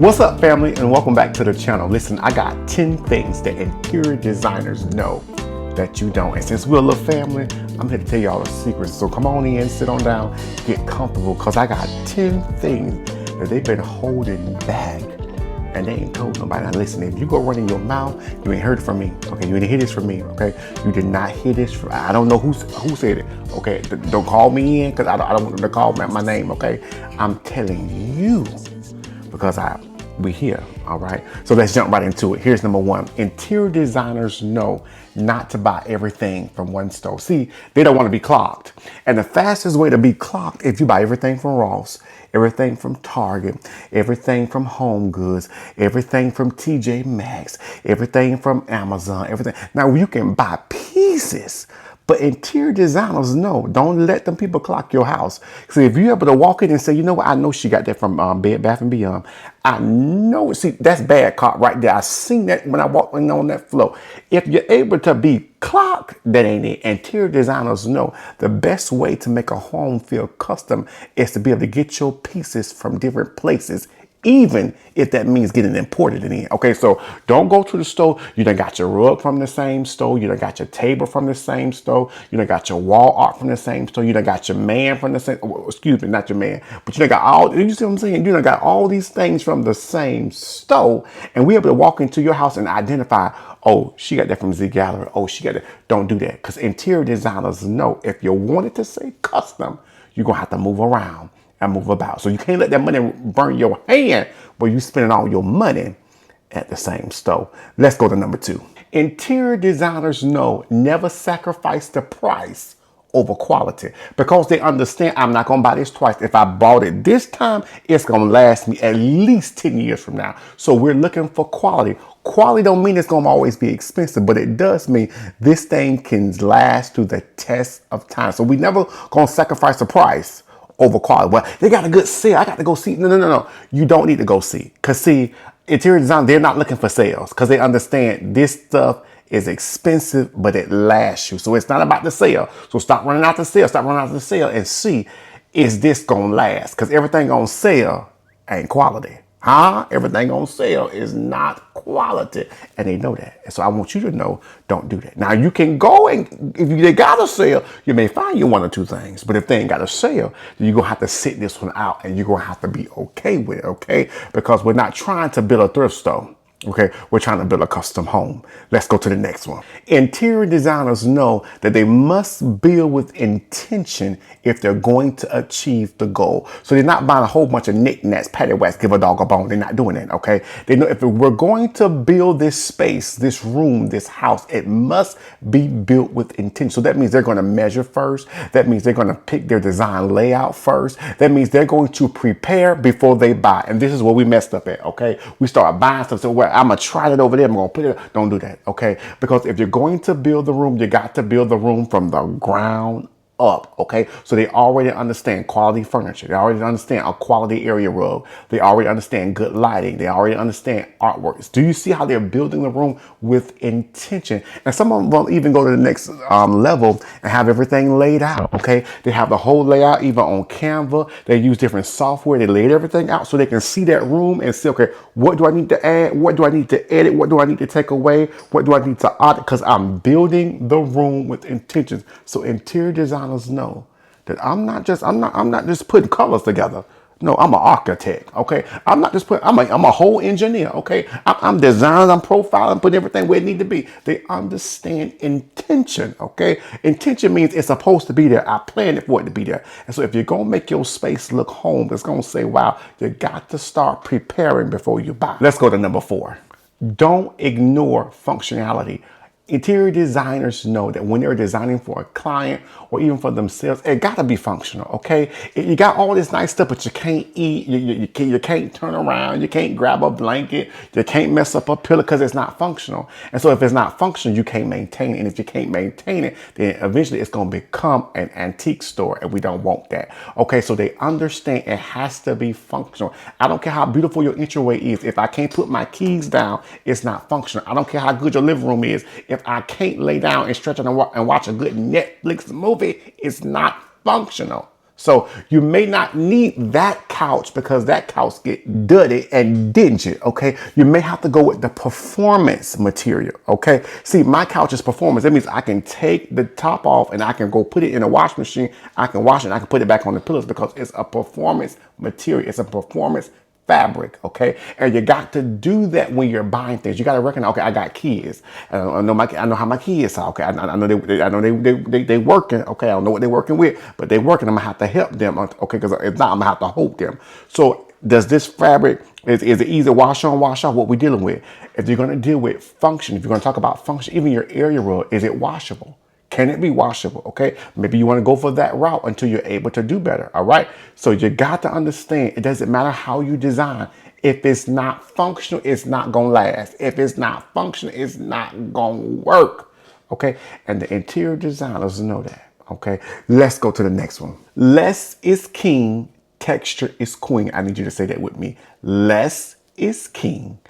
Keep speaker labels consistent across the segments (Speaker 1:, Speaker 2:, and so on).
Speaker 1: What's up, family, and welcome back to the channel. Listen, I got 10 things that interior designers know that you don't. And since we're a little family, I'm here to tell y'all the secrets. So come on in, sit on down, get comfortable, because I got 10 things that they've been holding back and they ain't told nobody. Now listen, if you go running your mouth, you ain't heard it from me. Okay, you didn't hear this from me. Okay, you did not hear this from, I don't know who said it. Okay, don't call me in, because I don't want them to call my name. Okay, I'm telling you because we here. All right, so let's jump right into it. Here's number one. Interior designers know not to buy everything from one store. See, they don't want to be clogged, and the fastest way to be clogged if you buy everything from Ross, everything from Target, everything from Home Goods, everything from TJ Maxx, everything from Amazon, everything. Now you can buy pieces, but interior designers know, don't let them people clock your house. So if you're able to walk in and say, you know what, I know she got that from Bed Bath & Beyond. I know, see, that's bad cop right there. I seen that when I walked in on that floor. If you're able to be clocked, that ain't it. Interior designers know the best way to make a home feel custom is to be able to get your pieces from different places, even if that means getting imported in. Okay, so don't go to the store. You done got your rug from the same store. You done got your table from the same store. You done got your wall art from the same store. You done got your man from the same, excuse me, not your man, but you done got all, you see what I'm saying? You done got all these things from the same store, and we able to walk into your house and identify, oh, she got that from Z Gallery. Oh, she got that. Don't do that, because interior designers know if you want it to say custom, you're going to have to move around and move about. So you can't let that money burn your hand where you spending all your money at the same store. Let's go to number two. Interior designers know never sacrifice the price over quality, because they understand I'm not gonna buy this twice. If I bought it this time, it's gonna last me at least 10 years from now. So we're looking for quality. Quality don't mean it's gonna always be expensive, but it does mean this thing can last through the test of time. So we never gonna sacrifice the price over quality. Well, they got a good sale, I got to go see. No. You don't need to go see. Because see, interior design, they're not looking for sales, because they understand this stuff is expensive, but it lasts you. So it's not about the sale. So stop running out the sale. Stop running out the sale and see, is this going to last? Because everything on sale ain't quality. Everything on sale is not quality, and they know that. And so I want you to know, don't do that. Now you can go, and if they got a sale, you may find you one or two things. But if they ain't got a sale, then you're gonna have to sit this one out, and you're gonna have to be okay with it, okay? Because we're not trying to build a thrift store. Okay, we're trying to build a custom home. Let's go to the next one. Interior designers know that they must build with intention if they're going to achieve the goal. So they're not buying a whole bunch of knickknacks, paddywhacks, give a dog a bone. They're not doing that, okay? They know if we're going to build this space, this room, this house, it must be built with intention. So that means they're going to measure first. That means they're going to pick their design layout first. That means they're going to prepare before they buy. And this is where we messed up at, okay? We start buying stuff. So I'm going to try it over there. I'm going to put it. Don't do that, okay? Because if you're going to build the room, you got to build the room from the ground up, okay? So they already understand quality furniture. They already understand a quality area rug. They already understand good lighting. They already understand artworks. Do you see how they're building the room with intention? And some of them will even go to the next level and have everything laid out, okay? They have the whole layout even on Canva. They use different software. They laid everything out so they can see that room and see, okay, what do I need to add? What do I need to edit? What do I need to take away? What do I need to audit? Because I'm building the room with intentions. So interior designers know that I'm not just putting colors together. No, I'm an architect, okay? I'm not just putting, I'm a whole engineer, okay? I'm designing, I'm profiling, putting everything where it need to be. They understand intention, okay? Intention means it's supposed to be there. I planned it for it to be there. And so if you're gonna make your space look home, it's gonna say, wow, you got to start preparing before you buy. Let's go to number four. Don't ignore functionality. Interior designers know that when they're designing for a client or even for themselves, it got to be functional, okay? You got all this nice stuff, but you can't eat, you can't turn around, you can't grab a blanket, you can't mess up a pillow because it's not functional. And so if it's not functional, you can't maintain it. And if you can't maintain it, then eventually it's going to become an antique store, and we don't want that, okay? So they understand it has to be functional. I don't care how beautiful your entryway is. If I can't put my keys down, it's not functional. I don't care how good your living room is. If I can't lay down and stretch and watch a good Netflix movie, it's not functional. So you may not need that couch because that couch get dirty and dingy, okay? You may have to go with the performance material, okay? See, my couch is performance. That means I can take the top off and I can go put it in a wash machine. I can wash it and I can put it back on the pillows because it's a performance material. It's a performance fabric, okay? And you got to do that when you're buying things. You got to recognize, okay, I got kids. I know how my kids are, okay? I know they working, okay? I don't know what they're working with, but they're working. I'm gonna have to help them, okay? Because if not, I'm gonna have to hold them. So does this fabric, is it easy wash on, wash off? What we're dealing with? If you're gonna deal with function, if you're gonna talk about function, even your area rug, is it washable? Can it be washable? Okay. Maybe you want to go for that route until you're able to do better. All right. So you got to understand it doesn't matter how you design. If it's not functional, it's not going to last. If it's not functional, it's not going to work. Okay. And the interior designers know that. Okay. Let's go to the next one. Less is king. Texture is queen. I need you to say that with me. Less is king.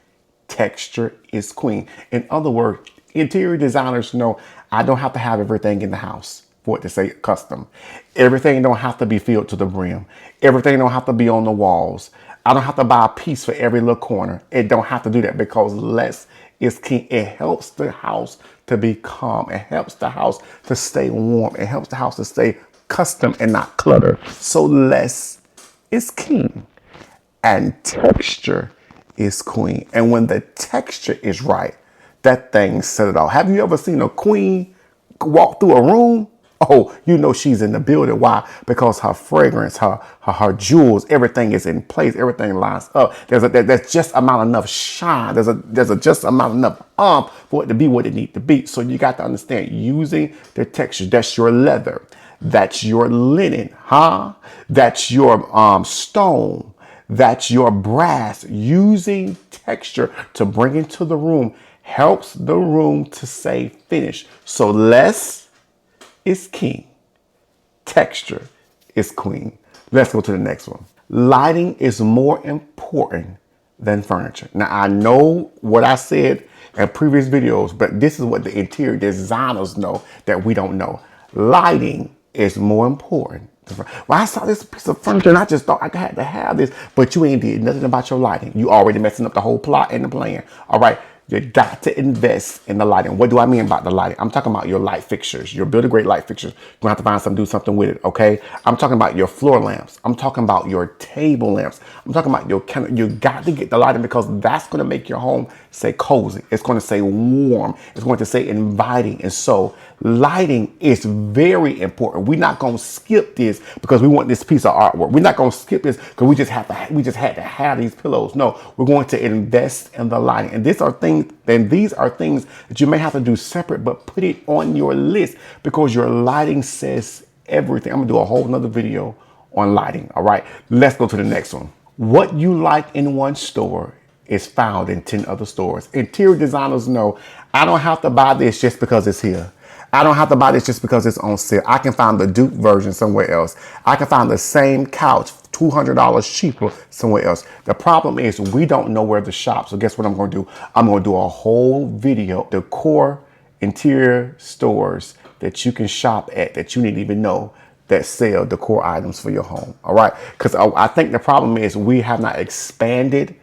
Speaker 1: Texture is queen. In other words, interior designers know I don't have to have everything in the house for it to say custom. Everything don't have to be filled to the brim. Everything don't have to be on the walls. I don't have to buy a piece for every little corner. It don't have to do that because less is king. It helps the house to be calm. It helps the house to stay warm. It helps the house to stay custom and not cluttered. So less is king and texture is queen. And when the texture is right, that thing set it off. Have you ever seen a queen walk through a room? Oh, you know she's in the building. Why? Because her fragrance, her jewels, everything is in place. Everything lines up. There's just amount enough shine. There's a just amount enough for it to be what it needs to be. So you got to understand using the texture. That's your leather. That's your linen, huh? That's your stone. That's your brass. Using texture to bring into the room helps the room to say finish. So less is king. Texture is queen. Let's go to the next one. Lighting is more important than furniture. Now, I know what I said in previous videos, but this is what the interior designers know that we don't know. Lighting is more important. Well, I saw this piece of furniture and I just thought I had to have this, but you ain't did nothing about your lighting. You already messing up the whole plot and the plan. All right. You got to invest in the lighting. What do I mean about the lighting? I'm talking about your light fixtures, your build a great light fixtures. You're gonna have to find something, do something with it, okay? I'm talking about your floor lamps. I'm talking about your table lamps. I'm talking about your candle. You got to get the lighting because that's gonna make your home say cozy. It's gonna say warm. It's going to say inviting. And so lighting is very important. We're not gonna skip this because we want this piece of artwork. We're not gonna skip this because we just had to have these pillows. No, we're going to invest in the lighting. And these are things that you may have to do separate, but put it on your list because your lighting says everything. I'm gonna do a whole nother video on lighting. All right, let's go to the next one. What you like in one store is found in 10 other stores. Interior designers know I don't have to buy this just because it's here. I don't have to buy this just because it's on sale. I can find the dupe version somewhere else. I can find the same couch $200 cheaper somewhere else. The problem is we don't know where to shop. So guess what I'm going to do? I'm going to do a whole video, the core interior stores that you can shop at that you didn't even know that sell decor items for your home. All right. Because I think the problem is we have not expanded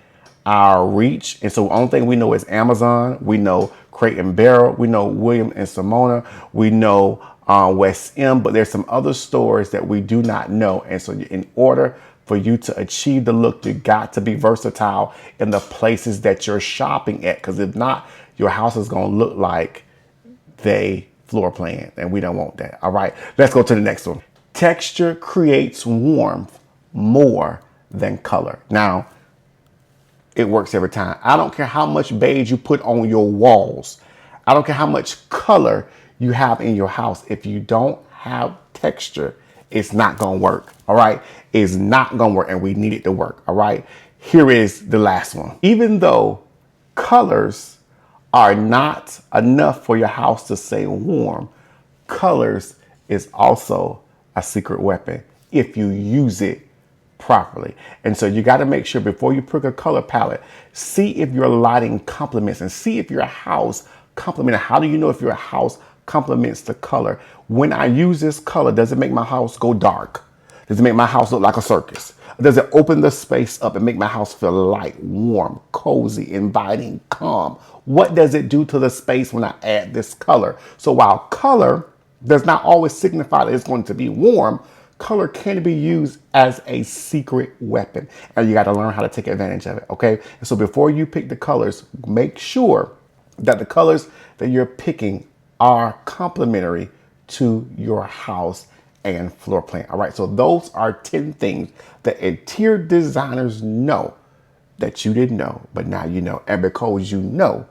Speaker 1: our reach. And so the only thing we know is Amazon. We know Crate and Barrel. We know William and Simona. We know West M, but there's some other stores that we do not know. And so in order for you to achieve the look, you got to be versatile in the places that you're shopping at. Because if not, your house is going to look like they floor plan, and we don't want that. All right, let's go to the next one. Texture creates warmth more than color. Now, it works every time. I don't care how much beige you put on your walls. I don't care how much color you have in your house. If you don't have texture, it's not going to work. All right. It's not going to work, and we need it to work. All right. Here is the last one. Even though colors are not enough for your house to stay warm, colors is also a secret weapon if you use it properly. And so you got to make sure before you pick a color palette, see if your lighting complements and see if your house complements. How do you know if your house complements the color? When I use this color, does it make my house go dark? Does it make my house look like a circus? Does it open the space up and make my house feel light, warm, cozy, inviting, calm? What does it do to the space when I add this color? So while color does not always signify that it's going to be warm, color can be used as a secret weapon. And you got to learn how to take advantage of it, okay? And so before you pick the colors, make sure that the colors that you're picking are complementary to your house and floor plan. All right, so those are 10 things that interior designers know that you didn't know, but now you know. And because you know,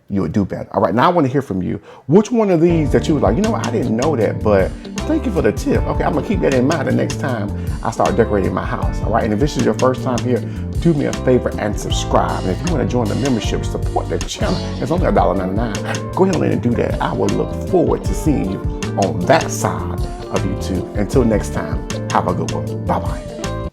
Speaker 1: you'll do better. All right, now I want to hear from you. Which one of these that you were like, you know what, I didn't know that, but thank you for the tip. Okay, I'm gonna keep that in mind the next time I start decorating my house. All right, and if this is your first time here, do me a favor and subscribe. And if you want to join the membership, support the channel, it's only $1.99. Go ahead and do that. I will look forward to seeing you on that side of YouTube. Until next time, have a good one. Bye-bye.